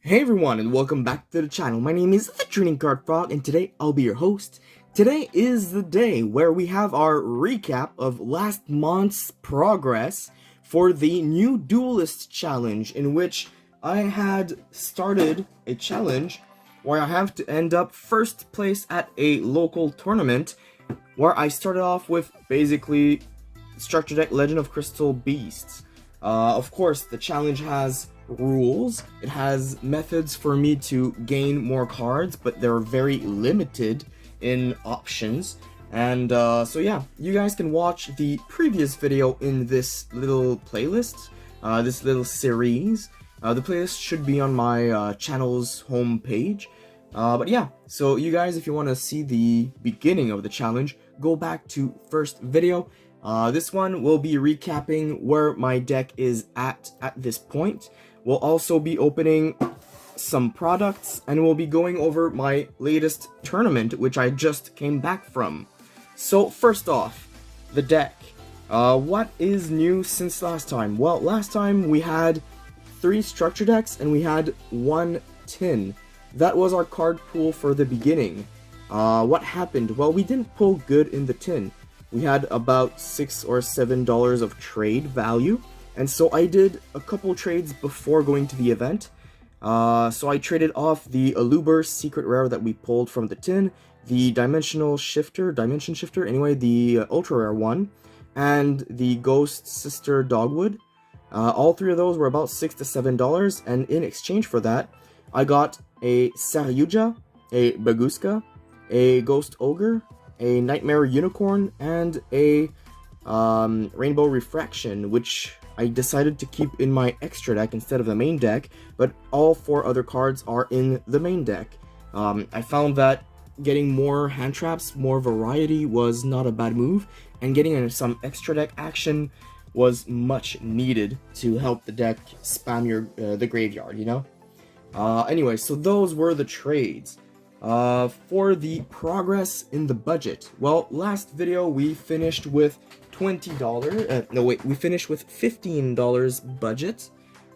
Hey everyone, and welcome back to the channel. My name is the Trading Card Frog, and today I'll be your host. Today is the day where we have our recap of last month's progress for the new Duelist Challenge, in which I had started a challenge where I have to end up first place at a local tournament, where I started off with basically Structure Deck Legend of Crystal Beasts. Of course, the challenge has rules. It has methods for me to gain more cards, but they're very limited in options. And so yeah, you guys can watch the previous video in this little playlist, this little series. The playlist should be on my channel's homepage. But yeah, so you guys, if you want to see the beginning of the challenge, go back to first video. This one will be recapping where my deck is at this point. We'll also be opening some products, and we'll be going over my latest tournament, which I just came back from. So first off, the deck. What is new since last time? Well, last time we had 3 structure decks and we had 1 tin. That was our card pool for the beginning. What happened? Well, we didn't pull good in the tin. We had about $6 or $7 of trade value, and so I did a couple trades before going to the event. So I traded off the Aluber Secret Rare that we pulled from the tin, the Dimension Shifter, anyway, the Ultra Rare one, and the Ghost Sister Dogwood. All 3 of those were about $6 to $7, and in exchange for that, I got a Saryuja, a Baguska, a Ghost Ogre, a Nightmare Unicorn, and a Rainbow Refraction, which I decided to keep in my extra deck instead of the main deck, but all 4 other cards are in the main deck. I found that getting more hand traps, more variety was not a bad move, and getting some extra deck action was much needed to help the deck spam the graveyard, you know? Anyway, so those were the trades. For the progress in the budget, well, last video we finished with $20, we finished with $15 budget,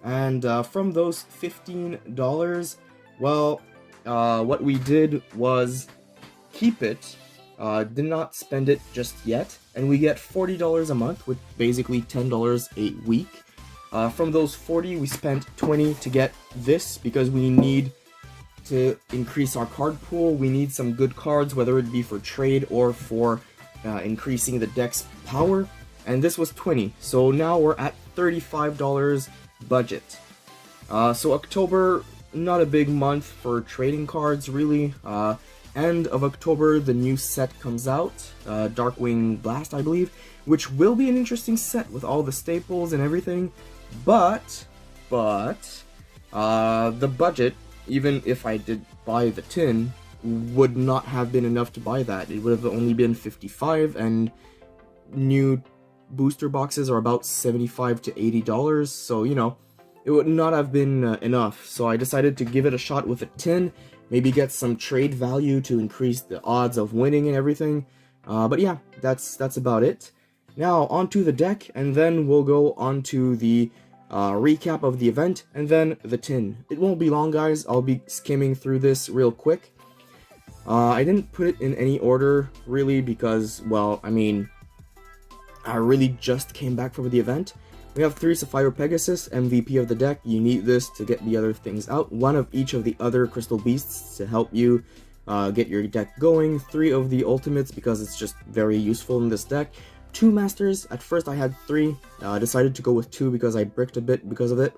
and from those $15, well, what we did was keep it, did not spend it just yet, and we get $40 a month, with basically $10 a week. From those 40, we spent 20 to get this, because we need to increase our card pool. We need some good cards, whether it be for trade or for increasing the deck's power, and this was 20, so now we're at $35 budget. So October, not a big month for trading cards, really. End of October, the new set comes out, Darkwing Blast, I believe, which will be an interesting set with all the staples and everything, but the budget, even if I did buy the tin, would not have been enough to buy that. It would have only been $55, and new booster boxes are about $75 to $80, so, you know, it would not have been enough. So I decided to give it a shot with a tin, maybe get some trade value to increase the odds of winning and everything. But yeah, that's about it. Now, onto the deck, and then we'll go on to the recap of the event, and then the tin. It won't be long, guys. I'll be skimming through this real quick. I didn't put it in any order, really, because, well, I mean, I really just came back from the event. We have 3 Sapphire Pegasus, MVP of the deck. You need this to get the other things out. 1 of each of the other Crystal Beasts to help you get your deck going. 3 of the Ultimates, because it's just very useful in this deck. 2 Masters. At first I had 3, decided to go with 2 because I bricked a bit because of it.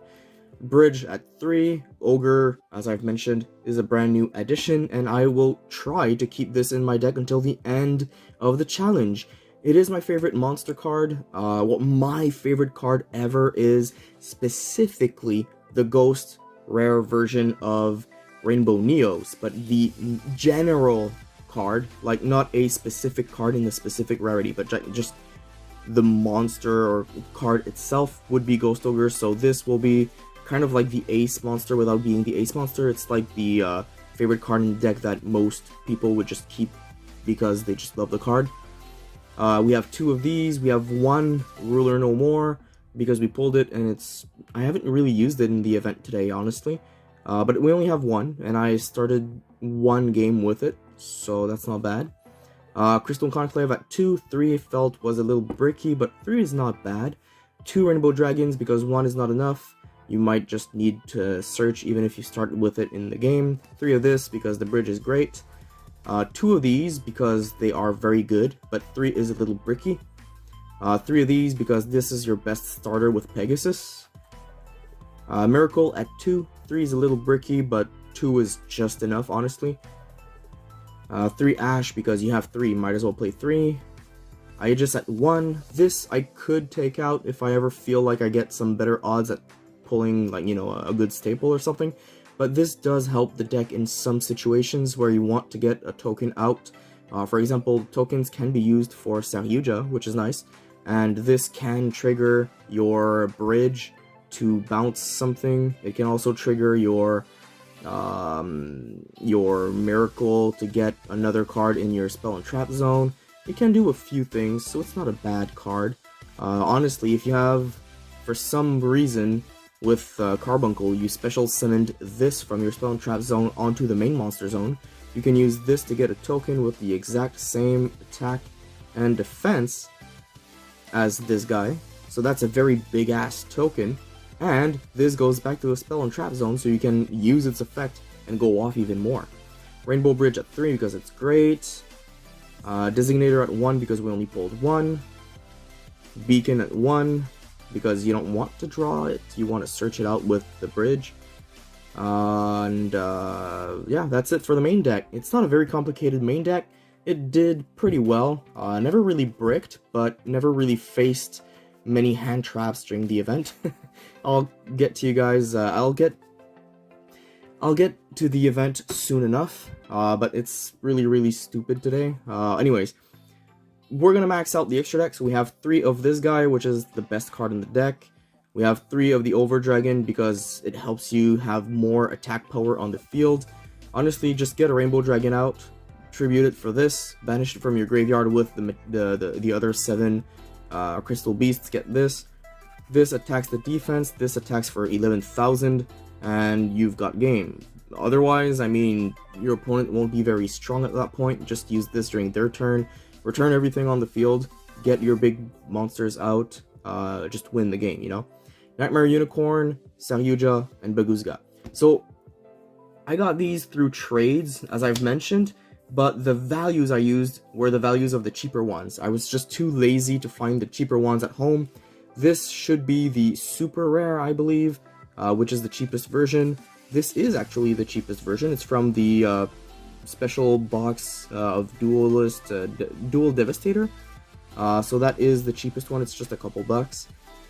Bridge at 3, Ogre, as I've mentioned, is a brand new addition, and I will try to keep this in my deck until the end of the challenge. It is my favorite monster card. What my favorite card ever is specifically the Ghost Rare version of Rainbow Neos, but the general card, like not a specific card in the specific rarity, but just the monster or card itself would be Ghost Ogre, so this will be kind of like the ace monster without being the ace monster. It's like the favorite card in the deck that most people would just keep because they just love the card. We have 2 of these. We have 1 Ruler No More because we pulled it, and I haven't really used it in the event today, honestly. But we only have one, and I started one game with it, so that's not bad. Crystal Conclave at 2, 3 I felt was a little bricky, but 3 is not bad. 2 Rainbow Dragons, because 1 is not enough. You might just need to search even if you start with it in the game. 3 of this, because the bridge is great. 2 of these, because they are very good, but 3 is a little bricky. 3 of these, because this is your best starter with Pegasus. Miracle at 2, 3 is a little bricky, but 2 is just enough, honestly. 3 Ash, because you have 3, might as well play 3. Aegis at 1, this I could take out if I ever feel like I get some better odds at pulling, like, you know, a good staple or something. But this does help the deck in some situations where you want to get a token out. For example, tokens can be used for Sahyuja, which is nice. And this can trigger your bridge to bounce something. It can also trigger your miracle to get another card in your spell and trap zone. It can do a few things, so it's not a bad card. Honestly, if you have, for some reason, with Carbuncle, you special summoned this from your spell and trap zone onto the main monster zone, you can use this to get a token with the exact same attack and defense as this guy. So that's a very big ass token. And this goes back to the spell and trap zone, so you can use its effect and go off even more. Rainbow Bridge at 3 because it's great. Designator at 1 because we only pulled 1. Beacon at 1 because you don't want to draw it, you want to search it out with the bridge. Yeah, that's it for the main deck. It's not a very complicated main deck. It did pretty well. Never really bricked, but never really faced many hand traps during the event. I'll get to you guys, I'll get to the event soon enough, but it's really stupid today. Anyways, we're gonna max out the extra deck, so we have 3 of this guy, which is the best card in the deck. We have 3 of the Over Dragon because it helps you have more attack power on the field. Honestly, just get a Rainbow Dragon out, tribute it for this, banish it from your graveyard with the other 7 Crystal Beasts, get this. This attacks the defense, this attacks for 11,000, and you've got game. Otherwise, I mean, your opponent won't be very strong at that point. Just use this during their turn, return everything on the field, get your big monsters out, just win the game, you know? Nightmare Unicorn, Saryuja, and Baguzga. So, I got these through trades, as I've mentioned, but the values I used were the values of the cheaper ones. I was just too lazy to find the cheaper ones at home. This should be the super rare, I believe, which is the cheapest version. This is actually the cheapest version. It's from the special box of Duelist Dual Devastator. So that is the cheapest one. It's just a couple bucks.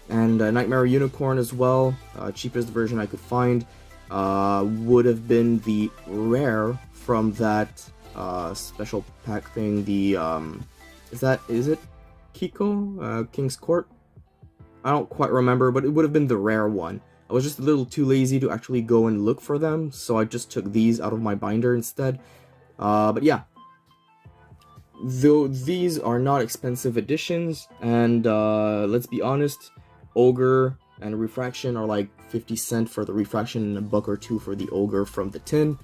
And Nightmare Unicorn as well, cheapest version I could find, would have been the rare from that special pack thing. The is it Kiko, King's Court? I don't quite remember, but it would have been the rare one. I was just a little too lazy to actually go and look for them, so I just took these out of my binder instead. But yeah, though these are not expensive editions, and let's be honest, Ogre and Refraction are like 50 cents for the Refraction and a buck or two for the Ogre from the tin.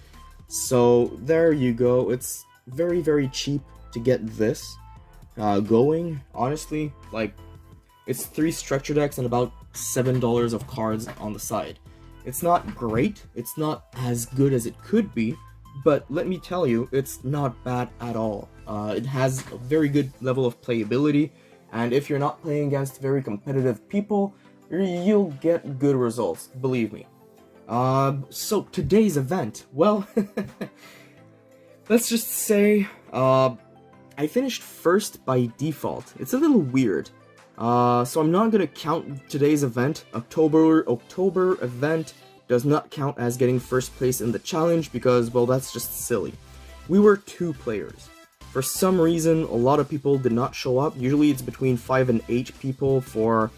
So there you go. It's very cheap to get this going. Honestly, like, it's 3 structure decks and about $7 of cards on the side. It's not great, it's not as good as it could be, but let me tell you, it's not bad at all. It has a very good level of playability, and if you're not playing against very competitive people, you'll get good results, believe me. So today's event, well, let's just say, I finished first by default. It's a little weird. So I'm not gonna count today's event. October event does not count as getting first place in the challenge because, well, that's just silly. We were 2 players. For some reason, a lot of people did not show up. Usually it's between 5 and 8 people for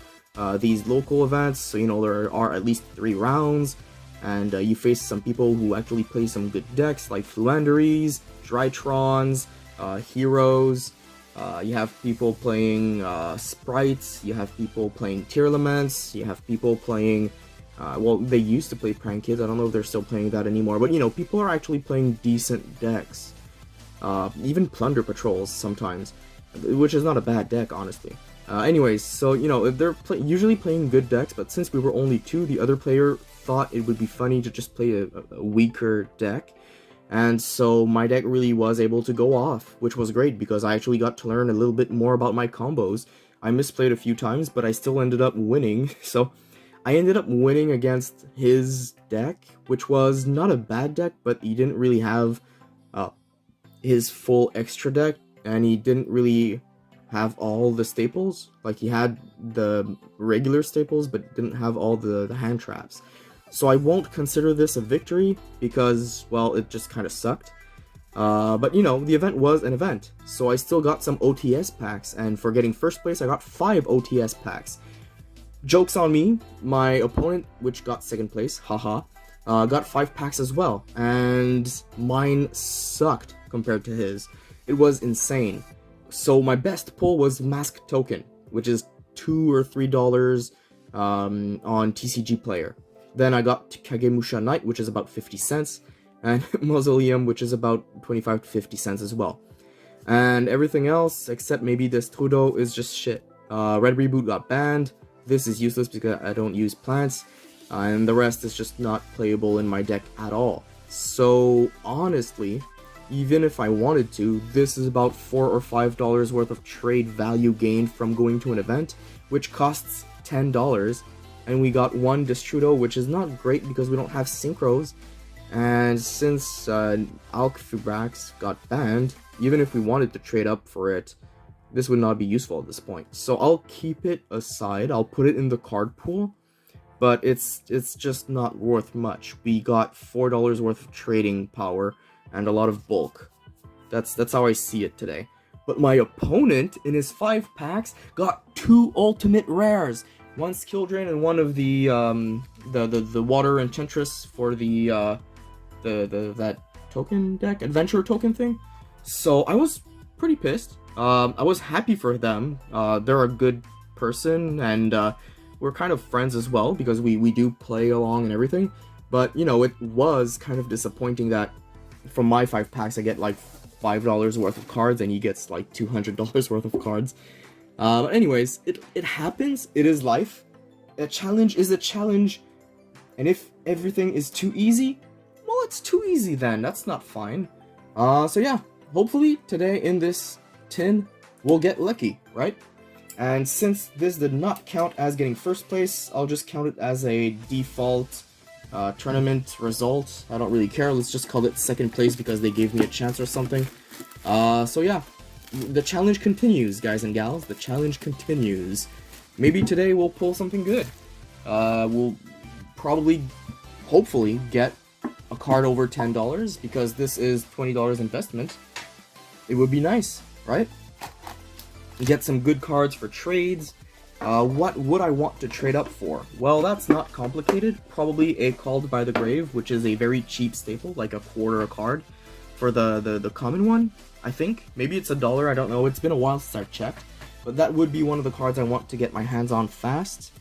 these local events, so you know there are at least 3 rounds, and you face some people who actually play some good decks like Fluanderies, Drytrons, Heroes. You have people playing Sprites, you have people playing Tearlaments, you have people playing Well, they used to play Prank Kids. I don't know if they're still playing that anymore. But, you know, people are actually playing decent decks. Even Plunder Patrols sometimes, which is not a bad deck, honestly. Anyways, so, you know, they're usually playing good decks, but since we were only two, the other player thought it would be funny to just play a weaker deck. And so my deck really was able to go off, which was great because I actually got to learn a little bit more about my combos. I misplayed a few times, but I still ended up winning. So I ended up winning against his deck, which was not a bad deck, but he didn't really have his full extra deck, and he didn't really have all the staples. Like, he had the regular staples, but didn't have all the hand traps. So I won't consider this a victory, because, well, it just kind of sucked. But, you know, the event was an event, so I still got some OTS packs, and for getting first place, I got 5 OTS packs. Joke's on me, my opponent, which got second place, haha, got 5 packs as well, and mine sucked compared to his. It was insane. So my best pull was Mask Token, which is $2 or $3 on TCG Player. Then I got Kagemusha Knight, which is about 50 cents, and Mausoleum, which is about 25 to 50 cents as well. And everything else, except maybe this Trudeau, is just shit. Red Reboot got banned. This is useless because I don't use plants. And the rest is just not playable in my deck at all. So, honestly, even if I wanted to, this is about $4 or $5 worth of trade value gained from going to an event, which costs $10. And we got one Destrudo, which is not great because we don't have synchros. And since Alcfubrax got banned, even if we wanted to trade up for it, this would not be useful at this point. So I'll keep it aside, I'll put it in the card pool, but it's just not worth much. We got $4 worth of trading power and a lot of bulk. That's how I see it today. But my opponent, in his 5 packs, got 2 ultimate rares. One Skill Drain and one of the Water Enchantress for that token deck, adventure token thing. So I was pretty pissed. I was happy for them. They're a good person, and we're kind of friends as well because we do play along and everything. But you know, it was kind of disappointing that from my 5 packs I get like $5 worth of cards and he gets like $200 worth of cards. But anyways, it happens. It is life. A challenge is a challenge, and if everything is too easy, well, it's too easy then. That's not fine. So yeah, hopefully today in this tin we'll get lucky, right? And since this did not count as getting first place, I'll just count it as a default tournament result. I don't really care. Let's just call it second place because they gave me a chance or something. So yeah. The challenge continues, guys and gals. The challenge continues. Maybe today we'll pull something good. We'll probably, hopefully, get a card over $10 because this is $20 investment. It would be nice, right? Get some good cards for trades. What would I want to trade up for? Well, that's not complicated. Probably a Called by the Grave, which is a very cheap staple, like $1/4 a card for the common one. I think. Maybe it's $1, I don't know. It's been a while since I've checked. But that would be one of the cards I want to get my hands on fast.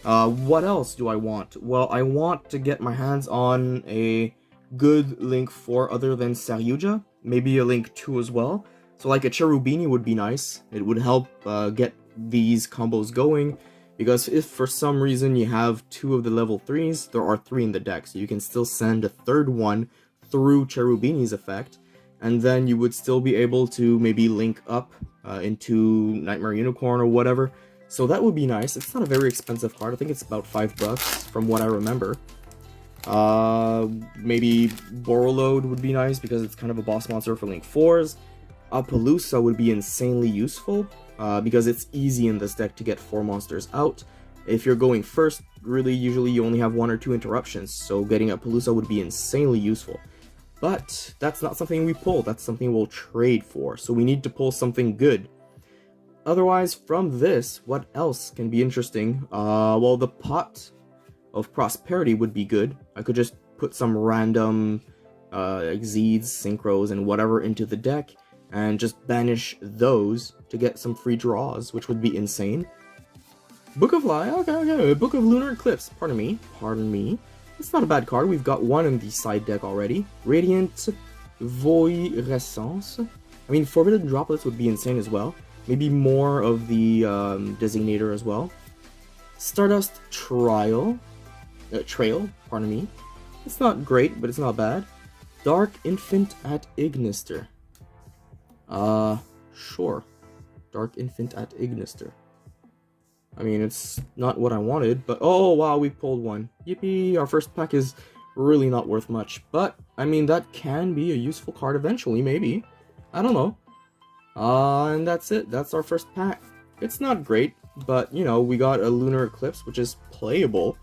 What else do I want? Well, I want to get my hands on a good Link 4 other than Saryuja. Maybe a Link 2 as well. So like a Cherubini would be nice. It would help get these combos going. Because if for some reason you have 2 of the level 3s, there are 3 in the deck. So you can still send a 3rd one through Cherubini's effect. And then you would still be able to maybe link up into Nightmare Unicorn or whatever. So that would be nice. It's not a very expensive card. I think it's about $5 from what I remember. Maybe Borreload would be nice because it's kind of a boss monster for Link 4s. Appaloosa would be insanely useful because it's easy in this deck to get 4 monsters out. If you're going first, really usually you only have 1 or 2 interruptions, so getting Appaloosa would be insanely useful. But that's not something we pull, that's something we'll trade for, so we need to pull something good. Otherwise, from this, what else can be interesting? Well, the Pot of Prosperity would be good. I could just put some random Exceeds, Synchros, and whatever into the deck, and just banish those to get some free draws, which would be insane. Book of Fly, okay. Book of Lunar Eclipse, pardon me. It's not a bad card. We've got one in the side deck already. Radiant Voirescence. I mean, Forbidden Droplets would be insane as well. Maybe more of the Designator as well. Stardust Trail, pardon me. It's not great, but it's not bad. Dark Infant at Ignister. Sure. Dark Infant at Ignister. I mean, it's not what I wanted, but oh wow, we pulled one. Yippee, our first pack is really not worth much. But, I mean, that can be a useful card eventually, maybe. I don't know. And that's it. That's our first pack. It's not great, but, you know, we got a Lunar Eclipse, which is playable.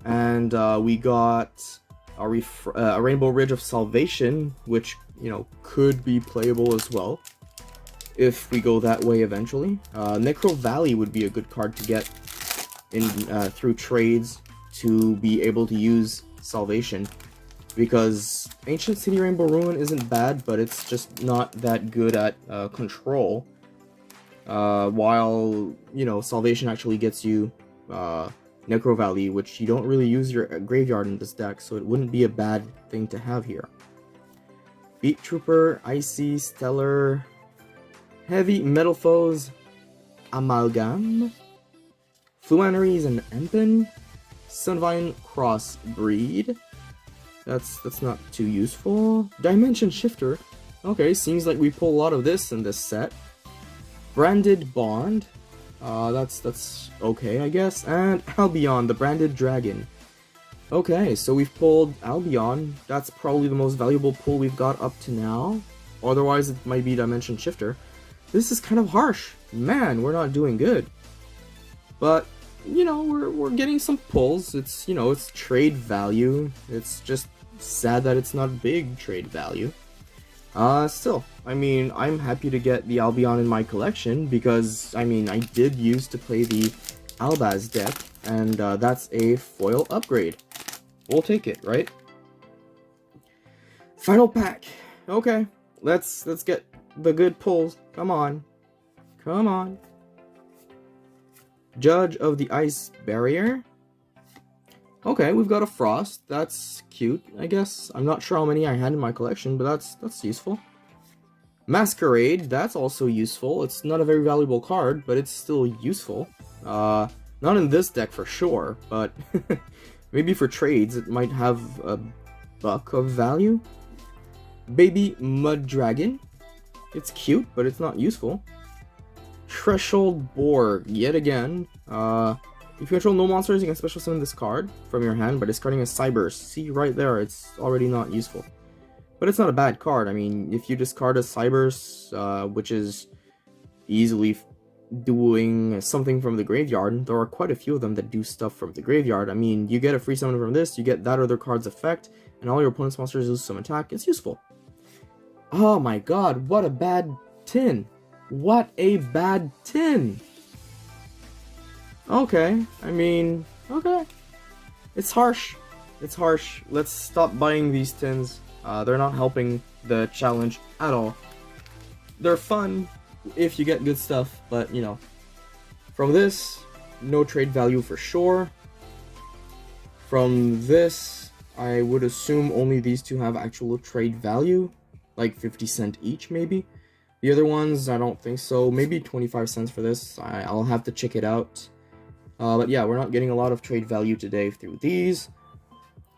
And we got a Rainbow Ridge of Salvation, which, you know, could be playable as well, if we go that way eventually. Necro Valley would be a good card to get in through trades to be able to use Salvation, because Ancient City Rainbow Ruin isn't bad, but it's just not that good at control. While, you know, Salvation actually gets you Necro Valley, which you don't really use your graveyard in this deck, so it wouldn't be a bad thing to have here. Beat Trooper, Icy, Stellar, Heavy Metal Foes, Amalgam, Fluaneries and Empen, Sunvine Crossbreed. That's not too useful. Dimension Shifter. Okay, seems like we pull a lot of this in this set. Branded Bond. That's okay, I guess. And Albion, the Branded Dragon. Okay, so we've pulled Albion. That's probably the most valuable pull we've got up to now. Otherwise, it might be Dimension Shifter. This is kind of harsh. Man, we're not doing good. But, you know, we're getting some pulls. It's, you know, it's trade value. It's just sad that it's not big trade value. Still, I mean, I'm happy to get the Albion in my collection because, I mean, I did used to play the Albaz deck, and that's a foil upgrade. We'll take it, right? Final pack. Okay, let's get the good pulls. Come on. Come on. Judge of the Ice Barrier. Okay, we've got a Frost. That's cute, I guess. I'm not sure how many I had in my collection, but that's useful. Masquerade, that's also useful. It's not a very valuable card, but it's still useful. Not in this deck for sure, but maybe for trades it might have a buck of value. Baby Mud Dragon. It's cute, but it's not useful. Threshold Borg, yet again. If you control no monsters, you can special summon this card from your hand by discarding a Cyberse. See, right there, it's already not useful. But it's not a bad card. I mean, if you discard a Cyberse, which is easily doing something from the graveyard, there are quite a few of them that do stuff from the graveyard. I mean, you get a free summon from this, you get that other card's effect, and all your opponent's monsters lose some attack. It's useful. Oh my god, what a bad tin. What a bad tin. Okay, I mean, okay. It's harsh. It's harsh. Let's stop buying these tins. They're not helping the challenge at all. They're fun if you get good stuff, but, you know. From this, no trade value for sure. From this, I would assume only these two have actual trade value. Like 50 cents each, maybe. The other ones, I don't think so. Maybe 25 cents for this. I'll have to check it out. But yeah, we're not getting a lot of trade value today through these.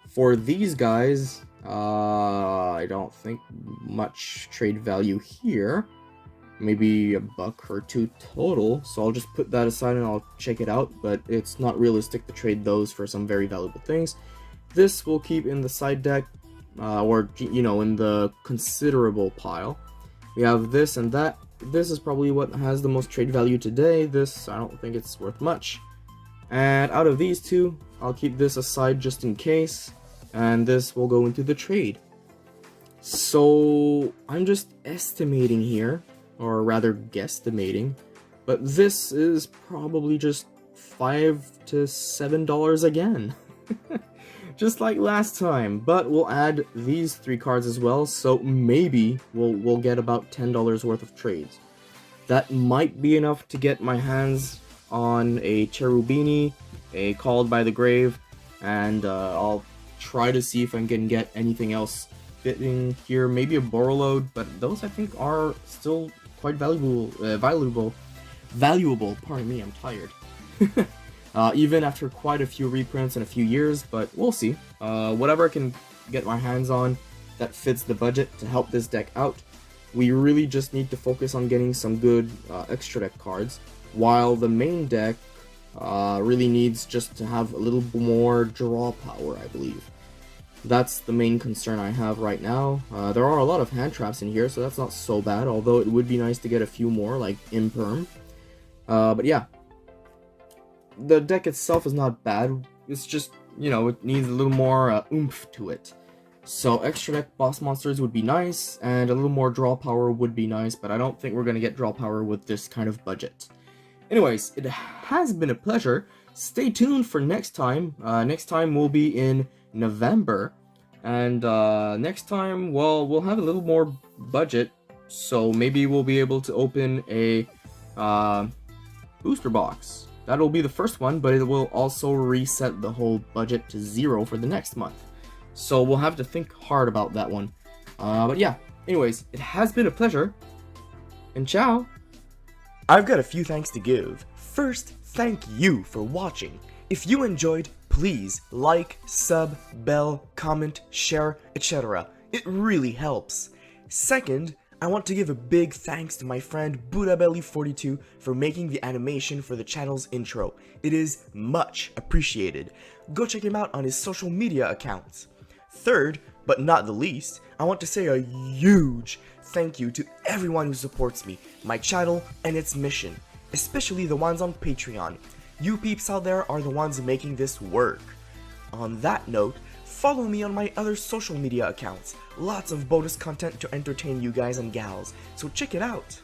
For these guys, I don't think much trade value here. Maybe a buck or two total. So I'll just put that aside and I'll check it out. But it's not realistic to trade those for some very valuable things. This we'll keep in the side deck. Or, you know, in the considerable pile. We have this and that. This is probably what has the most trade value today. This, I don't think it's worth much. And out of these two, I'll keep this aside just in case. And this will go into the trade. So, I'm just estimating here. Or rather, guesstimating. But this is probably just $5 to $7 again. Just like last time, but we'll add these three cards as well, so maybe we'll get about $10 worth of trades. That might be enough to get my hands on a Cherubini, a Called by the Grave, and I'll try to see if I can get anything else fitting here. Maybe a Borreload, but those I think are still quite valuable. Pardon me, I'm tired. Even after quite a few reprints in a few years, but we'll see. Whatever I can get my hands on that fits the budget to help this deck out. We really just need to focus on getting some good extra deck cards, while the main deck really needs just to have a little more draw power, I believe. That's the main concern I have right now. There are a lot of hand traps in here, so that's not so bad, although it would be nice to get a few more, like Imperm. But yeah, the deck itself is not bad, it's just, you know, it needs a little more oomph to it. So extra deck boss monsters would be nice, and a little more draw power would be nice, but I don't think we're going to get draw power with this kind of budget. Anyways, it has been a pleasure. Stay tuned for next time. Next time will be in November, and next time, well, we'll have a little more budget, so maybe we'll be able to open a booster box. That'll be the first one, but it will also reset the whole budget to 0 for the next month. So we'll have to think hard about that one. But yeah, anyways, it has been a pleasure, and ciao! I've got a few thanks to give. First, thank you for watching. If you enjoyed, please like, sub, bell, comment, share, etc. It really helps. Second, I want to give a big thanks to my friend BuddhaBelly42 for making the animation for the channel's intro. It is much appreciated. Go check him out on his social media accounts. Third, but not the least, I want to say a huge thank you to everyone who supports me, my channel, and its mission, especially the ones on Patreon. You peeps out there are the ones making this work. On that note, follow me on my other social media accounts. Lots of bonus content to entertain you guys and gals, so check it out.